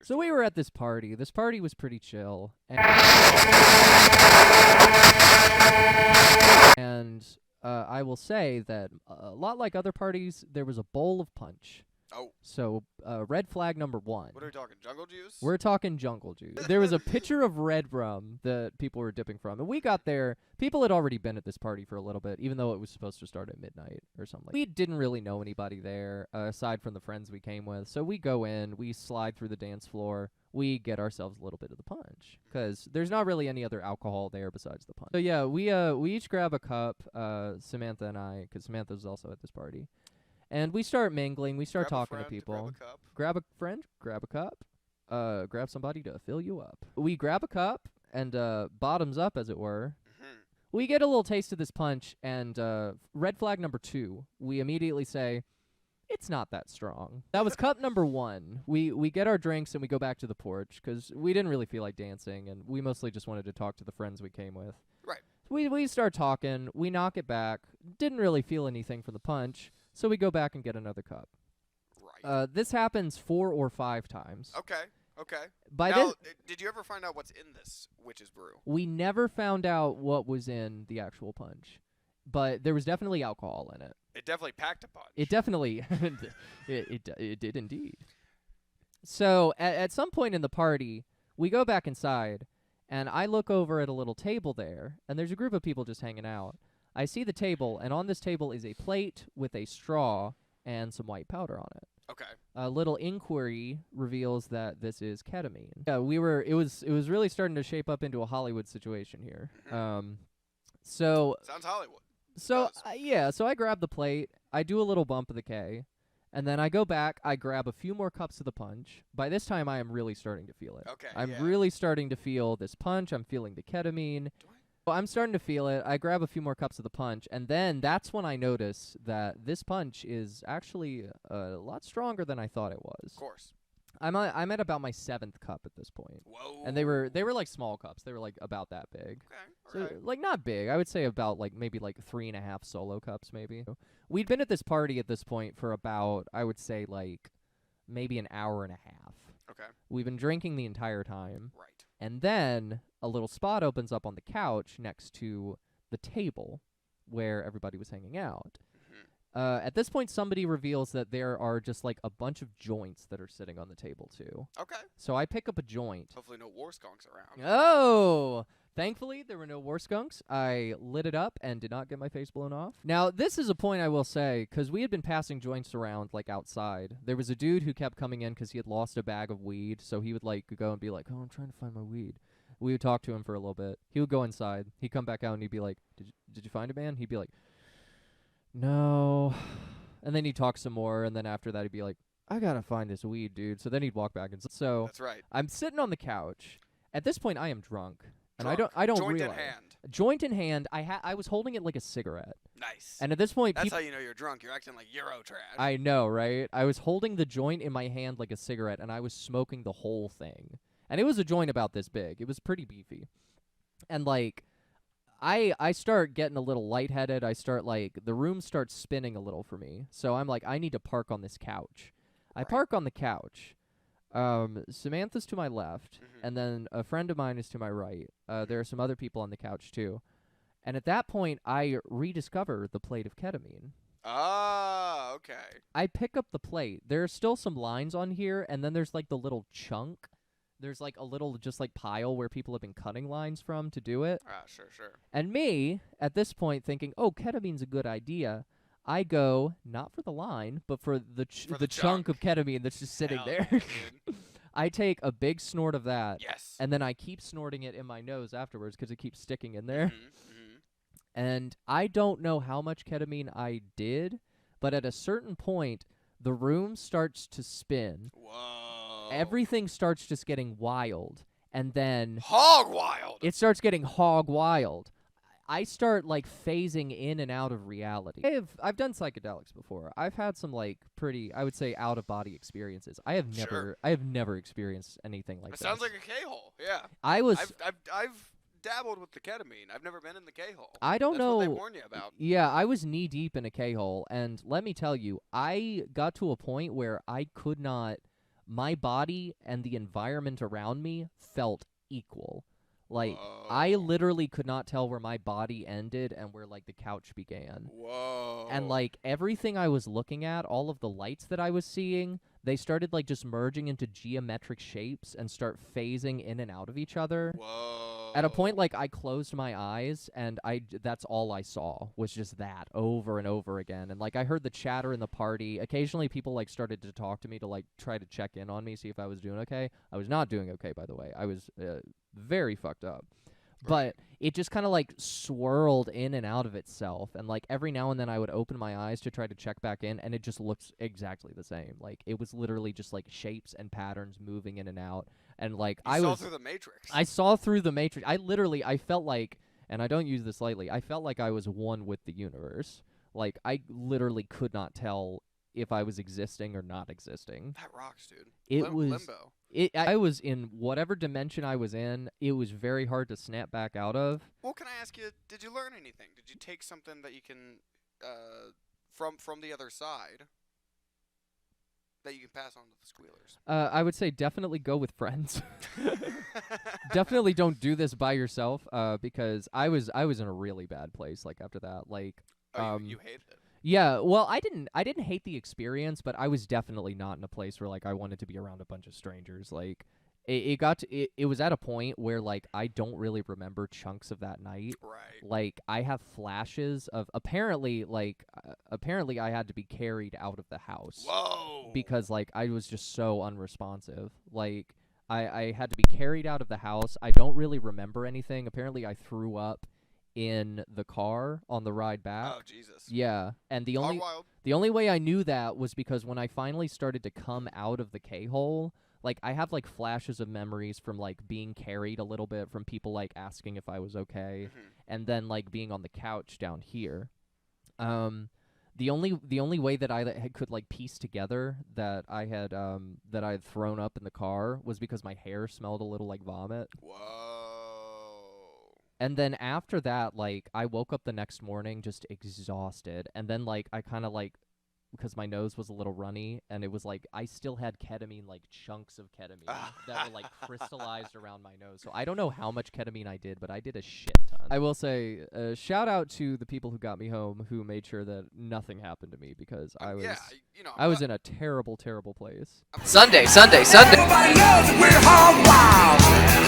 So we were at this party. This party was pretty chill. And I will say that a lot like other parties, there was a bowl of punch. Oh. So red flag number 1. What are we talking? Jungle juice? We're talking jungle juice. There was a pitcher of red rum that people were dipping from. And we got there. People had already been at this party for a little bit, even though it was supposed to start at midnight or something. We didn't really know anybody there, aside from the friends we came with. So we go in, we slide through the dance floor, we get ourselves a little bit of the punch. Because there's not really any other alcohol there besides the punch. So yeah, we each grab a cup, Samantha and I, because Samantha was also at this party. And we start mingling. We start talking to people. Grab a friend, grab a cup, grab somebody to fill you up. We grab a cup and bottoms up, as it were. We get a little taste of this punch, and red flag number 2, we immediately say, it's not that strong. That was cup number 1. We get our drinks and we go back to the porch because we didn't really feel like dancing, and we mostly just wanted to talk to the friends we came with. Right. We start talking. We knock it back. Didn't really feel anything from the punch. So we go back and get another cup. Right. This happens 4 or 5 times. Okay. Now, did you ever find out what's in this witch's brew? We never found out what was in the actual punch, but there was definitely alcohol in it. It definitely packed a punch. It definitely, it did indeed. So at some point in the party, we go back inside, and I look over at a little table there, and there's a group of people just hanging out. I see the table, and on this table is a plate with a straw and some white powder on it. Okay. A little inquiry reveals that this is ketamine. Yeah, it was really starting to shape up into a Hollywood situation here. So sounds Hollywood. So so I grab the plate, I do a little bump of the K, and then I go back, I grab a few more cups of the punch. By this time I am really starting to feel it. Okay. I'm really starting to feel this punch, I'm feeling the ketamine. I'm starting to feel it. I grab a few more cups of the punch, and then that's when I notice that this punch is actually a lot stronger than I thought it was. Of course. I'm at about my 7th cup at this point. Whoa. And they were like small cups. They were like about that big. Okay. So like not big. I would say about like maybe like 3.5 solo cups maybe. We'd been at this party at this point for about, I would say, like maybe an hour and a half. Okay. We've been drinking the entire time. Right. And then a little spot opens up on the couch next to the table where everybody was hanging out. At this point, somebody reveals that there are just like a bunch of joints that are sitting on the table too. Okay. So I pick up a joint. Hopefully no war skunks around. Oh! Thankfully, there were no war skunks. I lit it up and did not get my face blown off. Now, this is a point I will say, because we had been passing joints around, like, outside. There was a dude who kept coming in because he had lost a bag of weed, so he would, like, go and be like, oh, I'm trying to find my weed. We would talk to him for a little bit. He would go inside. He'd come back out and he'd be like, did you find it, man? He'd be like, no. And then he'd talk some more, and then after that he'd be like, I gotta find this weed, dude. So then he'd walk back. So that's right. I'm sitting on the couch. At this point, I am drunk. And drunk. I don't Joint realize. in hand. Joint in hand. I was holding it like a cigarette. Nice. And at this point, that's how you know you're drunk. You're acting like Euro trash. I know, right? I was holding the joint in my hand like a cigarette, and I was smoking the whole thing. And it was a joint about this big. It was pretty beefy. And like, I start getting a little lightheaded. I start like, the room starts spinning a little for me. So I'm like, I need to park on this couch. I park on the couch. Samantha's to my left, and then a friend of mine is to my right. There are some other people on the couch too. And at that point, I rediscover the plate of ketamine. Ah, okay. I pick up the plate. There are still some lines on here, and then there's like the little chunk. There's like a little just like pile where people have been cutting lines from to do it. Ah, sure. And me, at this point, thinking, oh, ketamine's a good idea. I go, not for the line, but for the chunk of ketamine that's just sitting there. I take a big snort of that. Yes. And then I keep snorting it in my nose afterwards because it keeps sticking in there. And I don't know how much ketamine I did, but at a certain point, the room starts to spin. Whoa. Everything starts just getting wild. And then... Hog wild! It starts getting hog wild. I start, like, phasing in and out of reality. I've done psychedelics before. I've had some, like, pretty, I would say, out-of-body experiences. I have never experienced anything like that. It sounds like a K-hole, yeah. I've dabbled with the ketamine. I've never been in the K-hole. I don't know. That's what they warn you about. Yeah, I was knee-deep in a K-hole, and let me tell you, I got to a point where I could not my body and the environment around me felt equal. Like, Whoa. I literally could not tell where my body ended and where, like, the couch began. Whoa. And, like, everything I was looking at, all of the lights that I was seeing, they started, like, just merging into geometric shapes and start phasing in and out of each other. Whoa. At a point, like, I closed my eyes, and that's all I saw was just that over and over again. And, like, I heard the chatter in the party. Occasionally, people, like, started to talk to me to, like, try to check in on me, see if I was doing okay. I was not doing okay, by the way. I was very fucked up. But it just kind of, like, swirled in and out of itself. And, like, every now and then I would open my eyes to try to check back in, and it just looks exactly the same. Like, it was literally just, like, shapes and patterns moving in and out. And, like, I saw through the Matrix. I saw through the Matrix. I felt like, and I don't use this lightly, I felt like I was one with the universe. Like, I literally could not tell if I was existing or not existing. That rocks, dude. It was limbo. I was in whatever dimension I was in. It was very hard to snap back out of. Well, can I ask you, did you learn anything? Did you take something that you can, from the other side, that you can pass on to the squealers? I would say definitely go with friends. Definitely don't do this by yourself, because I was in a really bad place, like, after that. Like, you hated it? Yeah, well, I didn't hate the experience, but I was definitely not in a place where, like, I wanted to be around a bunch of strangers. Like, it was at a point where, like, I don't really remember chunks of that night. Right. Like, I have flashes of apparently I had to be carried out of the house. Whoa. Because, like, I was just so unresponsive. Like, I had to be carried out of the house. I don't really remember anything. Apparently I threw up in the car on the ride back. Oh, Jesus. Yeah, and the only way I knew that was because when I finally started to come out of the K-hole, like, I have, like, flashes of memories from, like, being carried a little bit, from people, like, asking if I was okay, and then, like, being on the couch down here. The only way that I could, like, piece together that I had thrown up in the car was because my hair smelled a little like vomit. Whoa. And then after that, like, I woke up the next morning just exhausted. And then, like, I kind of, like, because my nose was a little runny, and it was, like, I still had ketamine, like, chunks of ketamine that were, like, crystallized around my nose. So I don't know how much ketamine I did, but I did a shit ton. I will say, shout out to the people who got me home, who made sure that nothing happened to me, because I was in a terrible, terrible place. Sunday. Everybody knows we're Hog Wild.